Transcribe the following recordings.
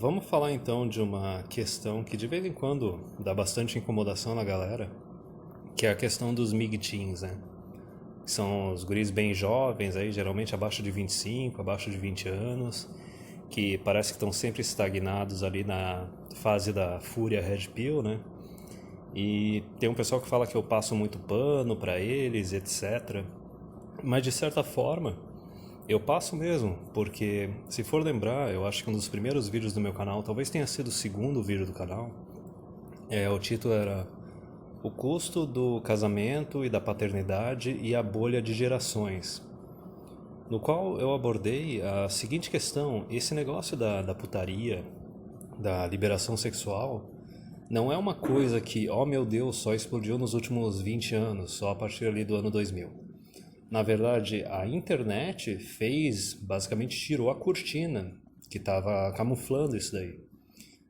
Vamos falar então de uma questão que de vez em quando dá bastante incomodação na galera, que é a questão dos MIG-teens, né? Que são os guris bem jovens, aí, geralmente abaixo de 25, abaixo de 20 anos, que parece que estão sempre estagnados ali na fase da fúria Red Pill, né? E tem um pessoal que fala que eu passo muito pano pra eles, etc. Mas de certa forma, eu passo mesmo, porque se for lembrar, eu acho que um dos primeiros vídeos do meu canal, talvez tenha sido o segundo vídeo do canal, o título era O Custo do Casamento e da Paternidade e a Bolha de Gerações, no qual eu abordei a seguinte questão: esse negócio da putaria, da liberação sexual, não é uma coisa que, oh meu Deus, só explodiu nos últimos 20 anos, só a partir ali do ano 2000. Na verdade, a internet basicamente tirou a cortina que estava camuflando isso daí.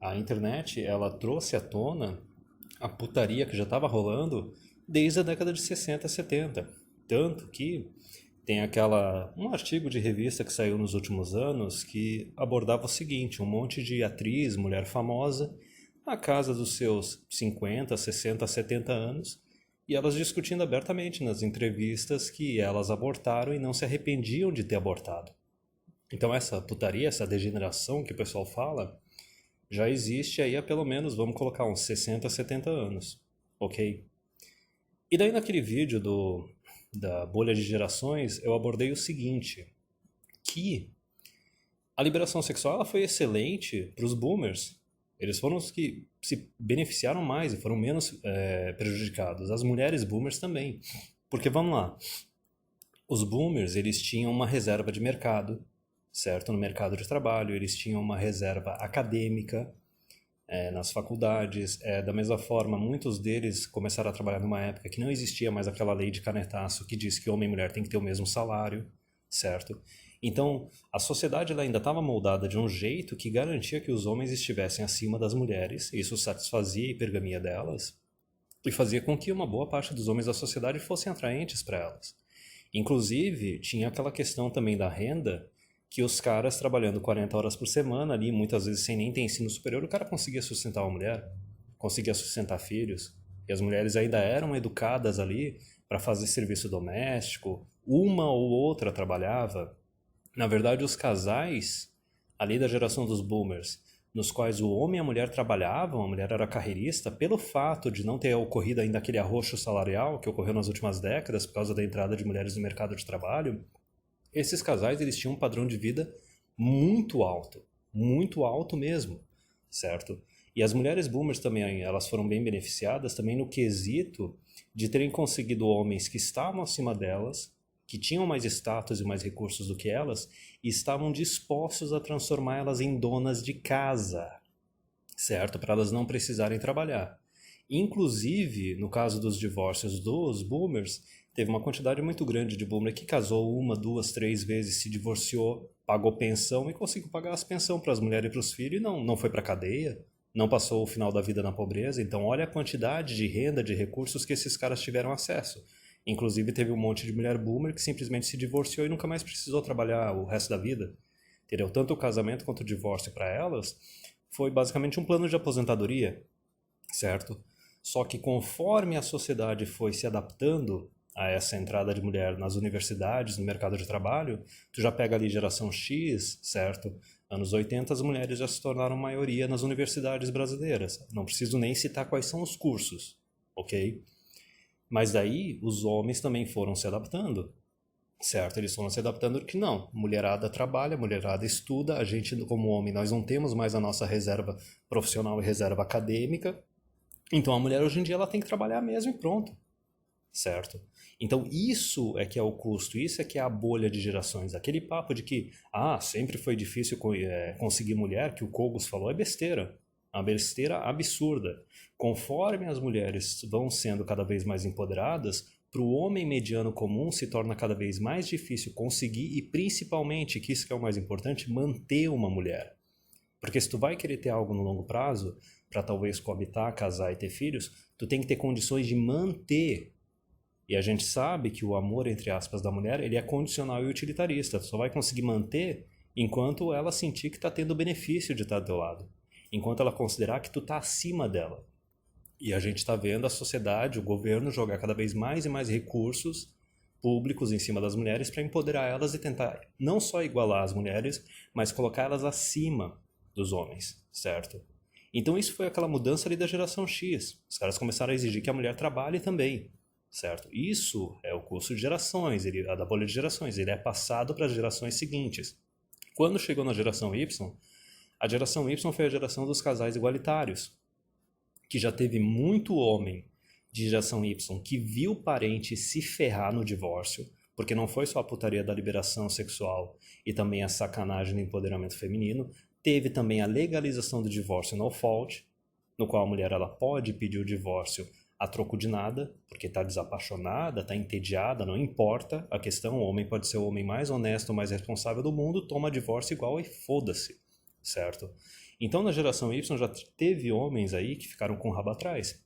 A internet, ela trouxe à tona a putaria que já estava rolando desde a década de 60, 70. Tanto que tem um artigo de revista que saiu nos últimos anos que abordava o seguinte: um monte de atriz, mulher famosa, na casa dos seus 50, 60, 70 anos, e elas discutindo abertamente nas entrevistas que elas abortaram e não se arrependiam de ter abortado. Então essa putaria, essa degeneração que o pessoal fala, já existe aí há pelo menos, vamos colocar, uns 60, 70 anos, ok? E daí naquele vídeo da bolha de gerações, eu abordei o seguinte, que a liberação sexual ela foi excelente para os boomers. Eles foram os que se beneficiaram mais e foram menos prejudicados. As mulheres boomers também. Porque, vamos lá, os boomers eles tinham uma reserva de mercado, certo? No mercado de trabalho, eles tinham uma reserva acadêmica nas faculdades. Da mesma forma, muitos deles começaram a trabalhar numa época que não existia mais aquela lei de canetaço que diz que homem e mulher têm que ter o mesmo salário, certo? Então, a sociedade ela ainda estava moldada de um jeito que garantia que os homens estivessem acima das mulheres, isso satisfazia a hipergamia delas, e fazia com que uma boa parte dos homens da sociedade fossem atraentes para elas. Inclusive, tinha aquela questão também da renda, que os caras trabalhando 40 horas por semana ali, muitas vezes sem nem ter ensino superior, o cara conseguia sustentar uma mulher, conseguia sustentar filhos, e as mulheres ainda eram educadas ali para fazer serviço doméstico, uma ou outra trabalhava. Na verdade, os casais ali da geração dos boomers, nos quais o homem e a mulher trabalhavam, a mulher era carreirista, pelo fato de não ter ocorrido ainda aquele arroxo salarial que ocorreu nas últimas décadas por causa da entrada de mulheres no mercado de trabalho, esses casais eles tinham um padrão de vida muito alto mesmo, certo? E as mulheres boomers também, elas foram bem beneficiadas também no quesito de terem conseguido homens que estavam acima delas, que tinham mais status e mais recursos do que elas, e estavam dispostos a transformar elas em donas de casa, certo? Para elas não precisarem trabalhar. Inclusive, no caso dos divórcios dos boomers, teve uma quantidade muito grande de boomer que casou uma, duas, três vezes, se divorciou, pagou pensão e conseguiu pagar as pensões para as mulheres e para os filhos e não foi para cadeia, não passou o final da vida na pobreza. Então, olha a quantidade de renda, de recursos que esses caras tiveram acesso. Inclusive, teve um monte de mulher boomer que simplesmente se divorciou e nunca mais precisou trabalhar o resto da vida. Entendeu? Tanto o casamento quanto o divórcio para elas foi basicamente um plano de aposentadoria, certo? Só que conforme a sociedade foi se adaptando a essa entrada de mulher nas universidades, no mercado de trabalho, tu já pega ali geração X, certo? Anos 80 as mulheres já se tornaram maioria nas universidades brasileiras. Não preciso nem citar quais são os cursos, ok? Mas daí os homens também foram se adaptando, certo? Eles foram se adaptando que não, mulherada trabalha, mulherada estuda, a gente como homem nós não temos mais a nossa reserva profissional e reserva acadêmica, então a mulher hoje em dia ela tem que trabalhar mesmo e pronto, certo? Então isso é que é o custo, isso é que é a bolha de gerações. Aquele papo de que sempre foi difícil conseguir mulher, que o Kogos falou, é besteira. Uma besteira absurda. Conforme as mulheres vão sendo cada vez mais empoderadas, para o homem mediano comum se torna cada vez mais difícil conseguir e principalmente, que isso que é o mais importante, manter uma mulher. Porque se tu vai querer ter algo no longo prazo, para talvez coabitar, casar e ter filhos, tu tem que ter condições de manter. E a gente sabe que o amor, entre aspas, da mulher, ele é condicional e utilitarista. Tu só vai conseguir manter enquanto ela sentir que está tendo benefício de estar do teu lado, enquanto ela considerar que tu está acima dela. E a gente está vendo a sociedade, o governo jogar cada vez mais e mais recursos públicos em cima das mulheres para empoderar elas e tentar não só igualar as mulheres, mas colocar elas acima dos homens, certo? Então isso foi aquela mudança ali da geração X. Os caras começaram a exigir que a mulher trabalhe também, certo? Isso é o curso de gerações, a da bolha de gerações, ele é passado para as gerações seguintes. Quando chegou na geração Y, a geração Y foi a geração dos casais igualitários, que já teve muito homem de geração Y que viu parente se ferrar no divórcio, porque não foi só a putaria da liberação sexual e também a sacanagem do empoderamento feminino, teve também a legalização do divórcio no fault, no qual a mulher ela pode pedir o divórcio a troco de nada, porque está desapaixonada, está entediada, não importa a questão, o homem pode ser o homem mais honesto, mais responsável do mundo, toma divórcio igual e foda-se, certo? Então na geração Y já teve homens aí que ficaram com o rabo atrás,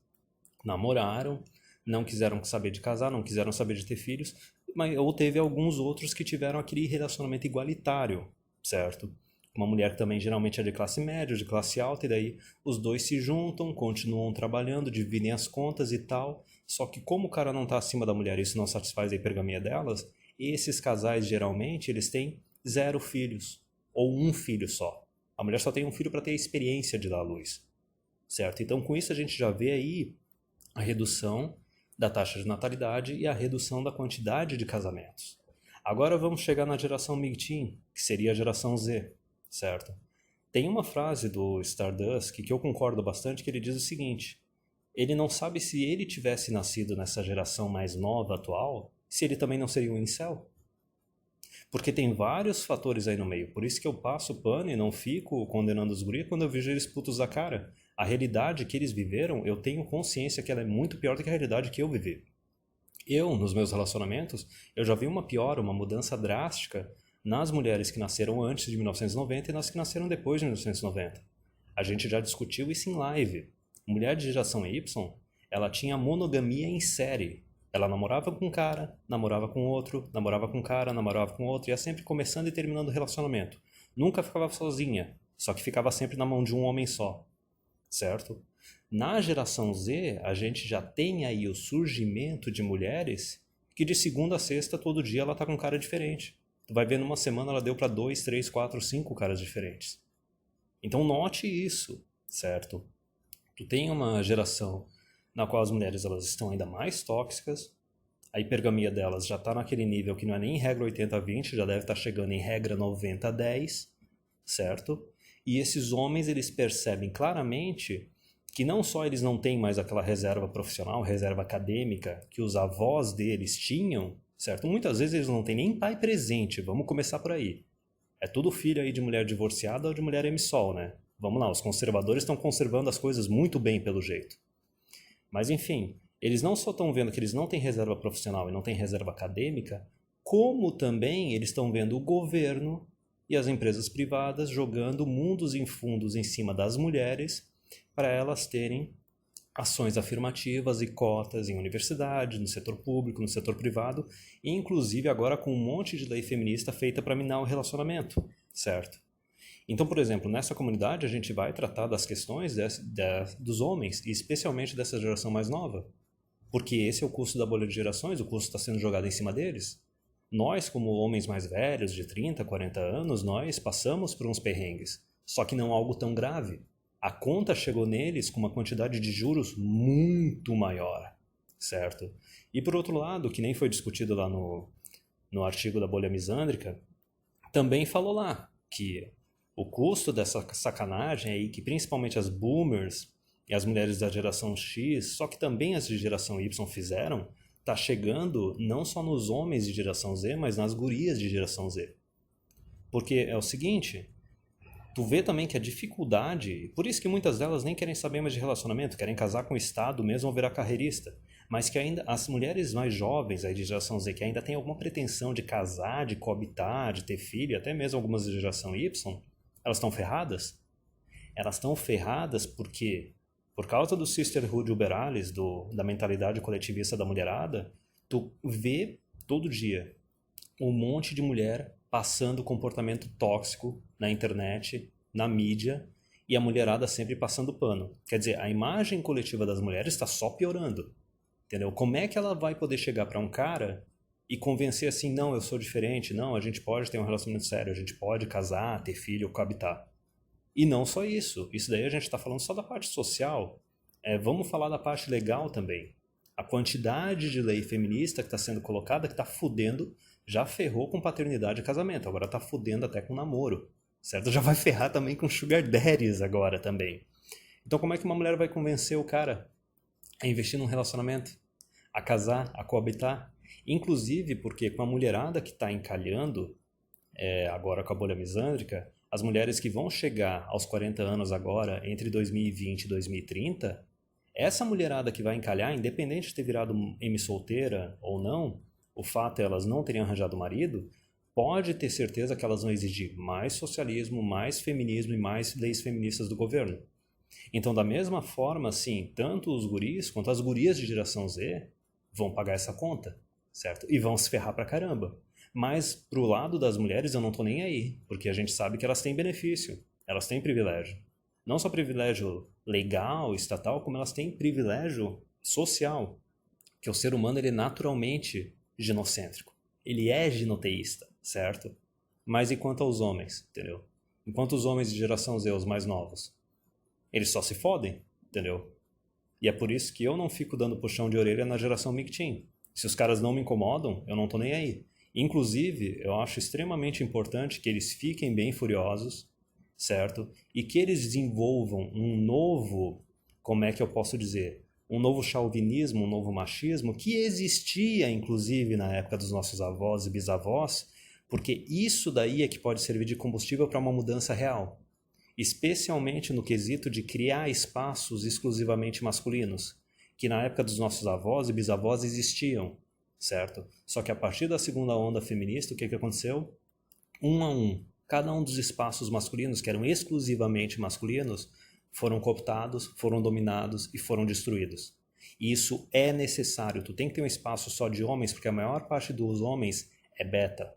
namoraram, não quiseram saber de casar, não quiseram saber de ter filhos, mas, ou teve alguns outros que tiveram aquele relacionamento igualitário, certo? Uma mulher que também geralmente é de classe média, de classe alta, e daí os dois se juntam, continuam trabalhando, dividem as contas e tal, só que como o cara não está acima da mulher e isso não satisfaz a hipergamia delas, esses casais geralmente eles têm 0 filhos, ou 1 filho só. A mulher só tem 1 filho para ter a experiência de dar à luz, certo? Então com isso a gente já vê aí a redução da taxa de natalidade e a redução da quantidade de casamentos. Agora vamos chegar na geração MGTOW, que seria a geração Z, certo? Tem uma frase do Stardust que eu concordo bastante, que ele diz o seguinte: ele não sabe se ele tivesse nascido nessa geração mais nova atual, se ele também não seria um incel. Porque tem vários fatores aí no meio, por isso que eu passo pano e não fico condenando os guris quando eu vejo eles putos da cara. A realidade que eles viveram, eu tenho consciência que ela é muito pior do que a realidade que eu vivi. Eu, nos meus relacionamentos, eu já vi uma piora, uma mudança drástica nas mulheres que nasceram antes de 1990 e nas que nasceram depois de 1990. A gente já discutiu isso em live. Mulher de geração Y, ela tinha monogamia em série. Ela namorava com um cara, namorava com outro, namorava com um cara, namorava com outro, ia sempre começando e terminando o relacionamento. Nunca ficava sozinha, só que ficava sempre na mão de um homem só, certo? Na geração Z, a gente já tem aí o surgimento de mulheres que de segunda a sexta, todo dia, ela tá com um cara diferente. Tu vai ver numa semana ela deu para 2, 3, 4, 5 caras diferentes. Então note isso, certo? Tu tem uma geração na qual as mulheres elas estão ainda mais tóxicas, a hipergamia delas já está naquele nível que não é nem regra 80-20, já deve estar chegando em regra 90-10, certo? E esses homens eles percebem claramente que não só eles não têm mais aquela reserva profissional, reserva acadêmica que os avós deles tinham, certo? Muitas vezes eles não têm nem pai presente, vamos começar por aí. É tudo filho aí de mulher divorciada ou de mulher emissol, né? Vamos lá, os conservadores estão conservando as coisas muito bem pelo jeito. Mas enfim, eles não só estão vendo que eles não têm reserva profissional e não têm reserva acadêmica, como também eles estão vendo o governo e as empresas privadas jogando mundos e fundos em cima das mulheres para elas terem ações afirmativas e cotas em universidade, no setor público, no setor privado, e inclusive agora com um monte de lei feminista feita para minar o relacionamento, certo? Então, por exemplo, nessa comunidade a gente vai tratar das questões dos homens, e especialmente dessa geração mais nova, porque esse é o custo da bolha de gerações, o custo está sendo jogado em cima deles. Nós, como homens mais velhos, de 30, 40 anos, nós passamos por uns perrengues, só que não algo tão grave. A conta chegou neles com uma quantidade de juros muito maior, certo? E por outro lado, que nem foi discutido lá no artigo da bolha misândrica, também falou lá que o custo dessa sacanagem aí, que principalmente as boomers e as mulheres da geração X, só que também as de geração Y fizeram, tá chegando não só nos homens de geração Z, mas nas gurias de geração Z. Porque é o seguinte, tu vê também que a dificuldade, por isso que muitas delas nem querem saber mais de relacionamento, querem casar com o Estado mesmo ou virar carreirista, mas que ainda as mulheres mais jovens aí de geração Z, que ainda têm alguma pretensão de casar, de coabitar, de ter filho, até mesmo algumas de geração Y, elas estão ferradas? Elas estão ferradas porque, por causa do sisterhood uberalis, da mentalidade coletivista da mulherada, tu vê todo dia um monte de mulher passando comportamento tóxico na internet, na mídia, e a mulherada sempre passando pano. Quer dizer, a imagem coletiva das mulheres está só piorando. Entendeu? Como é que ela vai poder chegar para um cara e convencer assim, não, eu sou diferente, não, a gente pode ter um relacionamento sério, a gente pode casar, ter filho, coabitar. E não só isso. Isso daí a gente está falando só da parte social. Vamos falar da parte legal também. A quantidade de lei feminista que está sendo colocada, que está fudendo, já ferrou com paternidade e casamento. Agora está fudendo até com namoro. Certo? Já vai ferrar também com sugar daddies agora também. Então como é que uma mulher vai convencer o cara a investir num relacionamento? A casar, a coabitar? Inclusive porque com a mulherada que está encalhando, agora com a bolha misândrica, as mulheres que vão chegar aos 40 anos agora, entre 2020 e 2030, essa mulherada que vai encalhar, independente de ter virado solteira ou não, o fato é elas não terem arranjado marido, pode ter certeza que elas vão exigir mais socialismo, mais feminismo e mais leis feministas do governo. Então, da mesma forma, assim, tanto os guris quanto as gurias de geração Z vão pagar essa conta, certo? E vão se ferrar pra caramba. Mas pro lado das mulheres eu não tô nem aí, porque a gente sabe que elas têm benefício, elas têm privilégio. Não só privilégio legal, estatal, como elas têm privilégio social, que o ser humano ele é naturalmente ginocêntrico. Ele é ginoteísta, certo? Mas e quanto aos homens, entendeu? Enquanto os homens de geração Z, os mais novos, eles só se fodem, entendeu? E é por isso que eu não fico dando puxão de orelha na geração MGTOW. Se os caras não me incomodam, eu não tô nem aí. Inclusive, eu acho extremamente importante que eles fiquem bem furiosos, certo? E que eles desenvolvam um novo, como é que eu posso dizer? Um novo chauvinismo, um novo machismo que existia, inclusive, na época dos nossos avós e bisavós, porque isso daí é que pode servir de combustível para uma mudança real. Especialmente no quesito de criar espaços exclusivamente masculinos, que na época dos nossos avós e bisavós existiam, certo? Só que a partir da segunda onda feminista, o que aconteceu? Um a um, cada um dos espaços masculinos, que eram exclusivamente masculinos, foram cooptados, foram dominados e foram destruídos. E isso é necessário. Tu tem que ter um espaço só de homens, porque a maior parte dos homens é beta.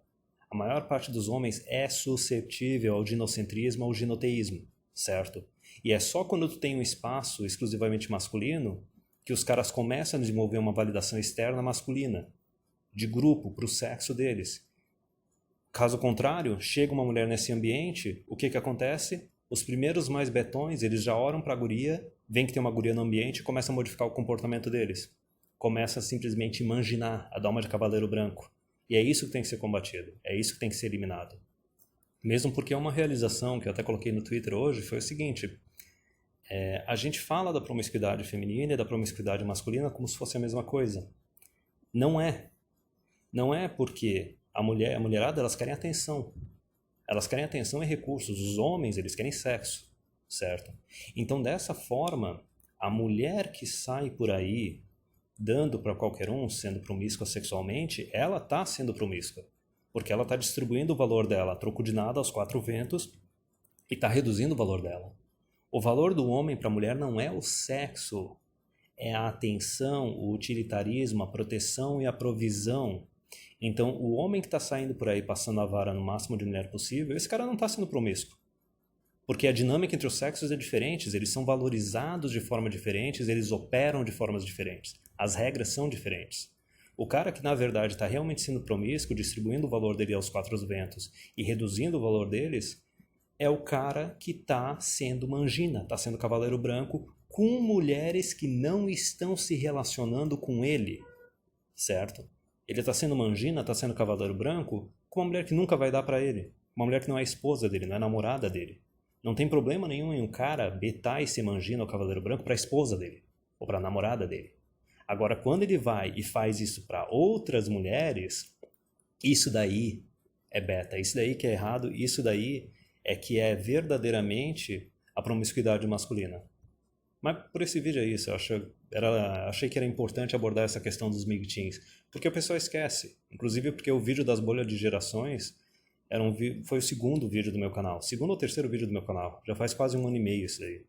A maior parte dos homens é suscetível ao ginocentrismo, ao ginoteísmo, certo? E é só quando tu tem um espaço exclusivamente masculino que os caras começam a desenvolver uma validação externa masculina, de grupo, para o sexo deles. Caso contrário, chega uma mulher nesse ambiente, o que acontece? Os primeiros mais betões, eles já oram para a guria, veem que tem uma guria no ambiente e começam a modificar o comportamento deles. Começa a simplesmente manginar, a dar uma de cavaleiro branco. E é isso que tem que ser combatido, é isso que tem que ser eliminado. Mesmo porque é uma realização que eu até coloquei no Twitter hoje, foi o seguinte, a gente fala da promiscuidade feminina e da promiscuidade masculina como se fosse a mesma coisa. Não é. Não é porque a mulherada, elas querem atenção. Elas querem atenção e recursos. Os homens, eles querem sexo, certo? Então, dessa forma, a mulher que sai por aí dando para qualquer um, sendo promíscua sexualmente, ela está sendo promíscua. Porque ela está distribuindo o valor dela a troco de nada aos quatro ventos e está reduzindo o valor dela. O valor do homem para a mulher não é o sexo, é a atenção, o utilitarismo, a proteção e a provisão. Então, o homem que está saindo por aí passando a vara no máximo de mulher possível, esse cara não está sendo promíscuo. Porque a dinâmica entre os sexos é diferente, eles são valorizados de forma diferente, eles operam de formas diferentes. As regras são diferentes. O cara que, na verdade, está realmente sendo promíscuo, distribuindo o valor dele aos quatro ventos e reduzindo o valor deles, é o cara que está sendo mangina, está sendo cavaleiro branco com mulheres que não estão se relacionando com ele, certo? Ele está sendo mangina, está sendo cavaleiro branco com uma mulher que nunca vai dar para ele. Uma mulher que não é esposa dele, não é namorada dele. Não tem problema nenhum em um cara betar esse mangina ou cavaleiro branco para a esposa dele ou para a namorada dele. Agora, quando ele vai e faz isso para outras mulheres, isso daí é beta, isso daí que é errado, isso daí é que é verdadeiramente a promiscuidade masculina. Mas por esse vídeo é isso, achei que era importante abordar essa questão dos MGTOWs, porque o pessoal esquece, inclusive porque o vídeo das bolhas de gerações foi o segundo vídeo do meu canal, segundo ou terceiro vídeo do meu canal, já faz quase 1 ano e meio isso aí.